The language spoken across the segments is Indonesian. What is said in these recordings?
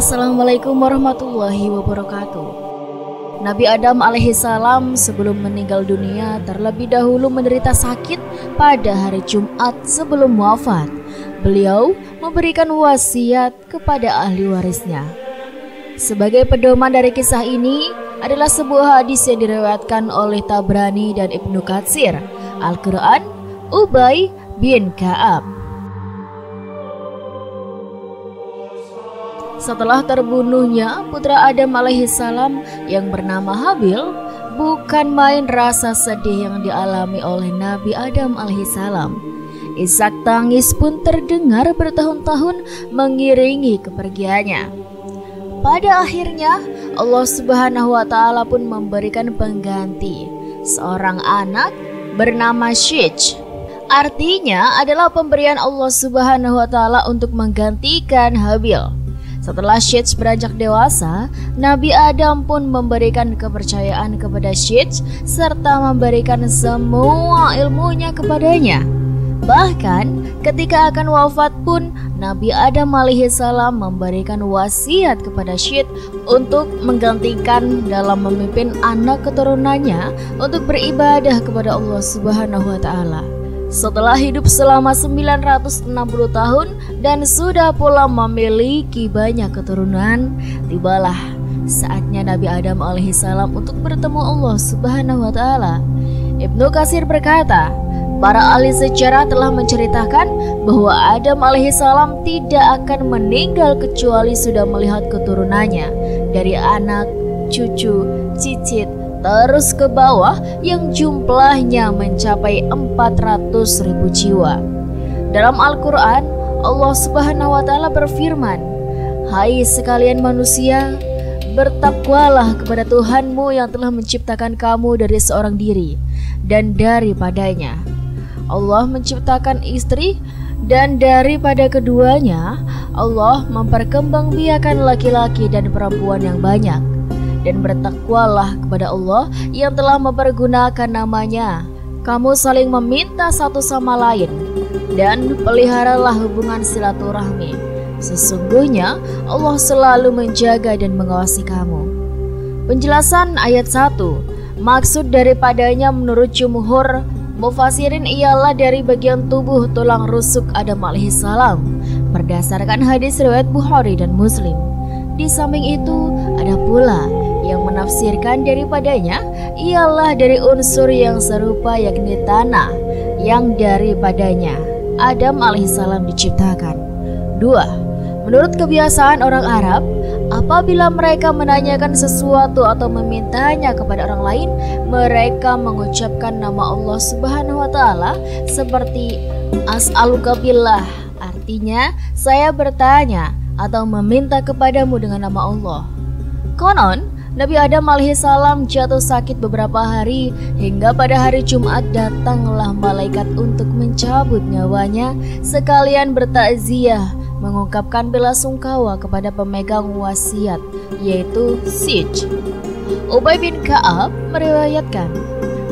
Assalamualaikum warahmatullahi wabarakatuh. Nabi Adam alaihissalam sebelum meninggal dunia terlebih dahulu menderita sakit pada hari Jumat sebelum wafat. Beliau memberikan wasiat kepada ahli warisnya. Sebagai pedoman dari kisah ini adalah sebuah hadis yang diriwayatkan oleh Tabrani dan Ibnu Katsir, Al-Quran, Ubay bin Ka'ab. Setelah terbunuhnya putra Adam alaihissalam yang bernama Habil, bukan main rasa sedih yang dialami oleh Nabi Adam alaihissalam. Isak tangis pun terdengar bertahun-tahun mengiringi kepergiannya. Pada akhirnya Allah Subhanahu wa Ta'ala pun memberikan pengganti, seorang anak bernama Shij. Artinya adalah pemberian Allah Subhanahu wa Ta'ala untuk menggantikan Habil. Setelah Shij beranjak dewasa, Nabi Adam pun memberikan kepercayaan kepada Shij serta memberikan semua ilmunya kepadanya. Bahkan ketika akan wafat pun Nabi Adam alaihissalam memberikan wasiat kepada Shij untuk menggantikan dalam memimpin anak keturunannya untuk beribadah kepada Allah Subhanahu wa Ta'ala. Setelah hidup selama 960 tahun dan sudah pula memiliki banyak keturunan, tibalah saatnya Nabi Adam alaihissalam untuk bertemu Allah Subhanahu wa Ta'ala. Ibnu Katsir berkata, para ahli sejarah telah menceritakan bahwa Adam alaihissalam tidak akan meninggal kecuali sudah melihat keturunannya dari anak, cucu, cicit, terus ke bawah yang jumlahnya mencapai 400.000 jiwa. Dalam Al-Quran, Allah Subhanahu wa Ta'ala berfirman, "Hai sekalian manusia, bertakwalah kepada Tuhanmu yang telah menciptakan kamu dari seorang diri dan daripadanya Allah menciptakan istri, dan daripada keduanya Allah memperkembangbiakan laki-laki dan perempuan yang banyak. Dan bertakwalah kepada Allah yang telah mempergunakan namanya. Kamu saling meminta satu sama lain, dan peliharalah hubungan silaturahmi. Sesungguhnya Allah selalu menjaga dan mengawasi kamu." Penjelasan ayat 1, maksud daripadanya menurut jumhur mufassirin ialah dari bagian tubuh tulang rusuk Adam alaihissalam berdasarkan hadis riwayat Bukhari dan Muslim. Di samping itu ada pula yang menafsirkan daripadanya ialah dari unsur yang serupa yakni tanah yang daripadanya Adam alaihissalam diciptakan. 2. Menurut kebiasaan orang Arab, apabila mereka menanyakan sesuatu atau memintanya kepada orang lain, mereka mengucapkan nama Allah Subhanahu wa Ta'ala seperti as'aluka billah, artinya saya bertanya atau meminta kepadamu dengan nama Allah. Konon Nabi Adam alaihissalam jatuh sakit beberapa hari hingga pada hari Jumat datanglah malaikat untuk mencabut nyawanya sekalian bertakziah mengungkapkan bela sungkawa kepada pemegang wasiat yaitu Shij. Ubay bin Ka'ab meriwayatkan,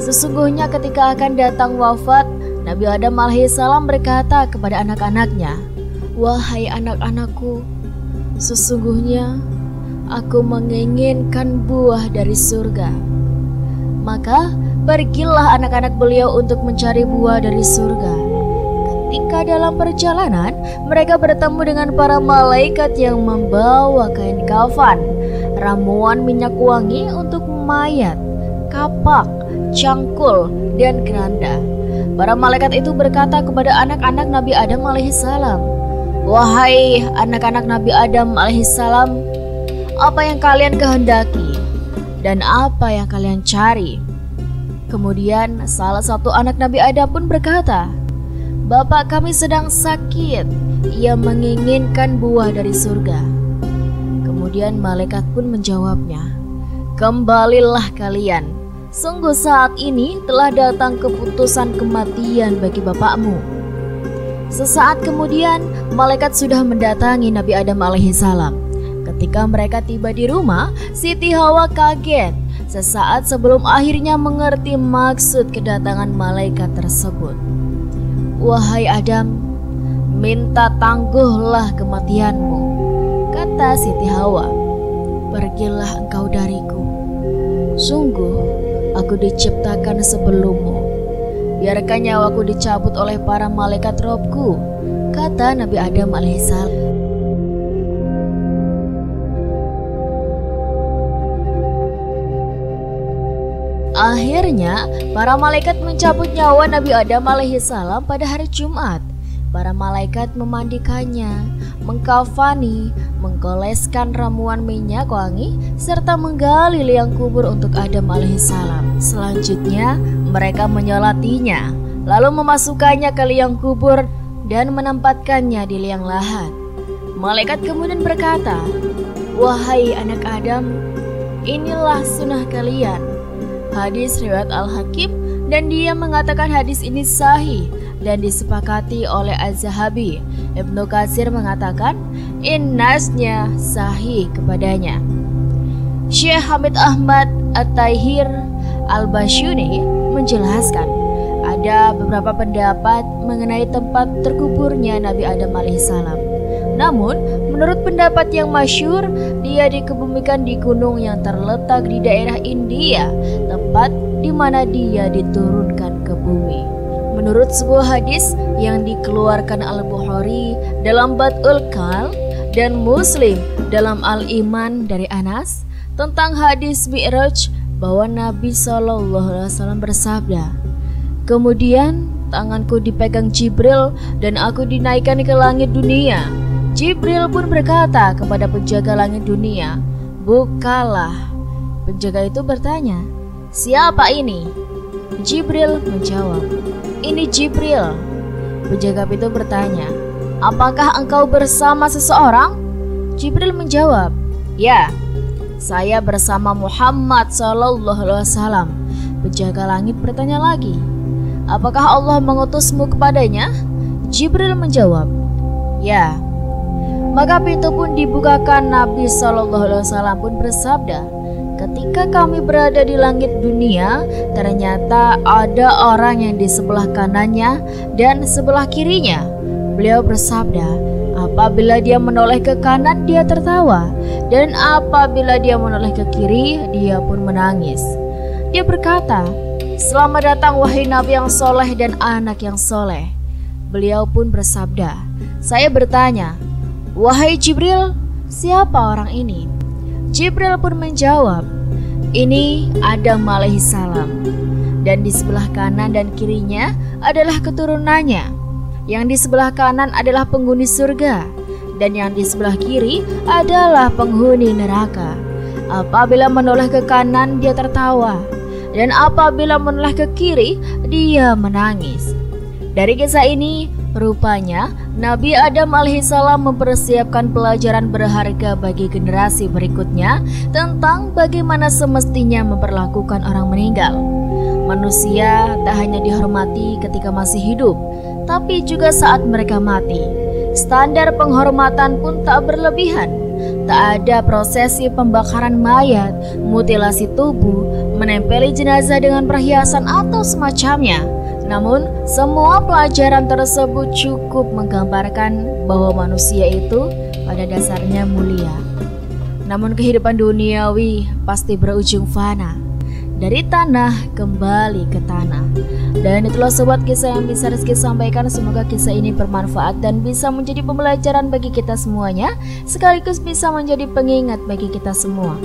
sesungguhnya ketika akan datang wafat, Nabi Adam alaihissalam berkata kepada anak-anaknya, "Wahai anak-anakku, sesungguhnya aku menginginkan buah dari surga." Maka pergilah anak-anak beliau untuk mencari buah dari surga. Ketika dalam perjalanan mereka bertemu dengan para malaikat yang membawa kain kafan, ramuan minyak wangi untuk mayat, kapak, cangkul, dan keranda. Para malaikat itu berkata kepada anak-anak Nabi Adam alaihissalam, "Wahai anak-anak Nabi Adam alaihissalam, apa yang kalian kehendaki dan apa yang kalian cari?" Kemudian salah satu anak Nabi Adam pun berkata, "Bapak kami sedang sakit, ia menginginkan buah dari surga." Kemudian malaikat pun menjawabnya, "Kembalilah kalian, sungguh saat ini telah datang keputusan kematian bagi bapakmu." Sesaat kemudian malaikat sudah mendatangi Nabi Adam alaihissalam. Ketika mereka tiba di rumah, Siti Hawa kaget sesaat sebelum akhirnya mengerti maksud kedatangan malaikat tersebut. "Wahai Adam, minta tangguhlah kematianmu, kata Siti Hawa. "Pergilah engkau dariku. Sungguh aku diciptakan sebelummu. Biarkan nyawaku dicabut oleh para malaikat Robku," kata Nabi Adam alaihissalam. Akhirnya, para malaikat mencabut nyawa Nabi Adam alaihissalam pada hari Jumat. Para malaikat memandikannya, mengkafani, mengkoleskan ramuan minyak wangi, serta menggali liang kubur untuk Adam alaihissalam. Selanjutnya, mereka menyolatinya, lalu memasukkannya ke liang kubur dan menempatkannya di liang lahat. Malaikat kemudian berkata, "Wahai anak Adam, inilah sunnah kalian." Hadis riwayat Al-Hakim, dan dia mengatakan hadis ini sahih dan disepakati oleh Az-Zahabi. Ibnu Katsir mengatakan innasnya sahih kepadanya. Syekh Hamid Ahmad At-Tahir Al-Basyuni menjelaskan ada beberapa pendapat mengenai tempat terkuburnya Nabi Adam alaihissalam. Namun, menurut pendapat yang masyhur, dia dikebumikan di gunung yang terletak di daerah India, tempat di mana dia diturunkan ke bumi. Menurut sebuah hadis yang dikeluarkan Al-Bukhari dalam Bad'ul Qal dan Muslim dalam Al-Iman dari Anas tentang hadis Mi'raj bahwa Nabi SAW bersabda, "Kemudian tanganku dipegang Jibril dan aku dinaikkan ke langit dunia. Jibril pun berkata kepada penjaga langit dunia, 'Bukalah.' Penjaga itu bertanya, 'Siapa ini?' Jibril menjawab, 'Ini Jibril.' Penjaga itu bertanya, 'Apakah engkau bersama seseorang?' Jibril menjawab, 'Ya, saya bersama Muhammad SAW.' Penjaga langit bertanya lagi, 'Apakah Allah mengutusmu kepadanya?' Jibril menjawab, 'Ya.' Maka pintu pun dibukakan. Nabi SAW pun bersabda, "Ketika kami berada di langit dunia, ternyata ada orang yang di sebelah kanannya dan sebelah kirinya." Beliau bersabda, apabila dia menoleh ke kanan, dia tertawa, dan apabila dia menoleh ke kiri, dia pun menangis. Dia berkata, "Selamat datang wahai Nabi yang soleh dan anak yang soleh." Beliau pun bersabda, "Saya bertanya, wahai Jibril, siapa orang ini?" Jibril pun menjawab, "Ini Adam alaihissalam, dan di sebelah kanan dan kirinya adalah keturunannya. Yang di sebelah kanan adalah penghuni surga, dan yang di sebelah kiri adalah penghuni neraka. Apabila menoleh ke kanan, dia tertawa, dan apabila menoleh ke kiri, dia menangis." Dari kisah ini, rupanya Nabi Adam alaihissalam mempersiapkan pelajaran berharga bagi generasi berikutnya tentang bagaimana semestinya memperlakukan orang meninggal. Manusia tak hanya dihormati ketika masih hidup, tapi juga saat mereka mati. Standar penghormatan pun tak berlebihan. Tak ada prosesi pembakaran mayat, mutilasi tubuh, menempeli jenazah dengan perhiasan atau semacamnya. Namun, semua pelajaran tersebut cukup menggambarkan bahwa manusia itu pada dasarnya mulia. Namun kehidupan duniawi pasti berujung fana. Dari tanah kembali ke tanah. Dan itulah sobat kisah yang bisa Rizky sampaikan. Semoga kisah ini bermanfaat dan bisa menjadi pembelajaran bagi kita semuanya, sekaligus bisa menjadi pengingat bagi kita semua.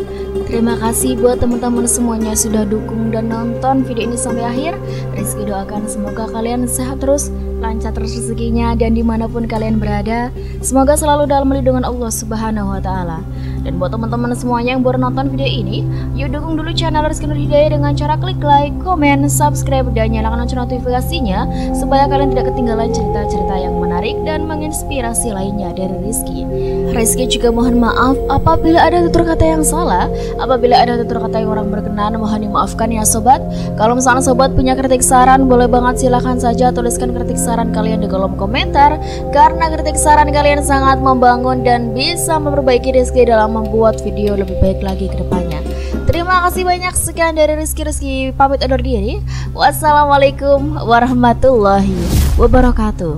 Terima kasih buat teman-teman semuanya sudah dukung dan nonton video ini sampai akhir. Rizky doakan semoga kalian sehat terus, lancar terus rezekinya, dan dimanapun kalian berada, semoga selalu dalam lindungan Allah Subhanahu wa Ta'ala. Dan buat teman-teman semuanya yang baru nonton video ini, yuk dukung dulu channel Rizky Nur Hidayah dengan cara klik like, komen, subscribe, dan nyalakan lonceng notifikasinya supaya kalian tidak ketinggalan cerita-cerita yang menarik dan menginspirasi lainnya dari Rizky. Rizky juga mohon maaf apabila ada tutur kata yang salah, apabila ada tutur kata yang kurang berkenan, mohon dimaafkan ya sobat. Kalau misalnya sobat punya kritik saran, boleh banget silahkan saja tuliskan kritik saran kalian di kolom komentar, karena kritik saran kalian sangat membangun dan bisa memperbaiki Rizky dalam membuat video lebih baik lagi ke depannya. Terima kasih banyak, sekian dari Rizky pamit undur diri. Wassalamualaikum warahmatullahi wabarakatuh.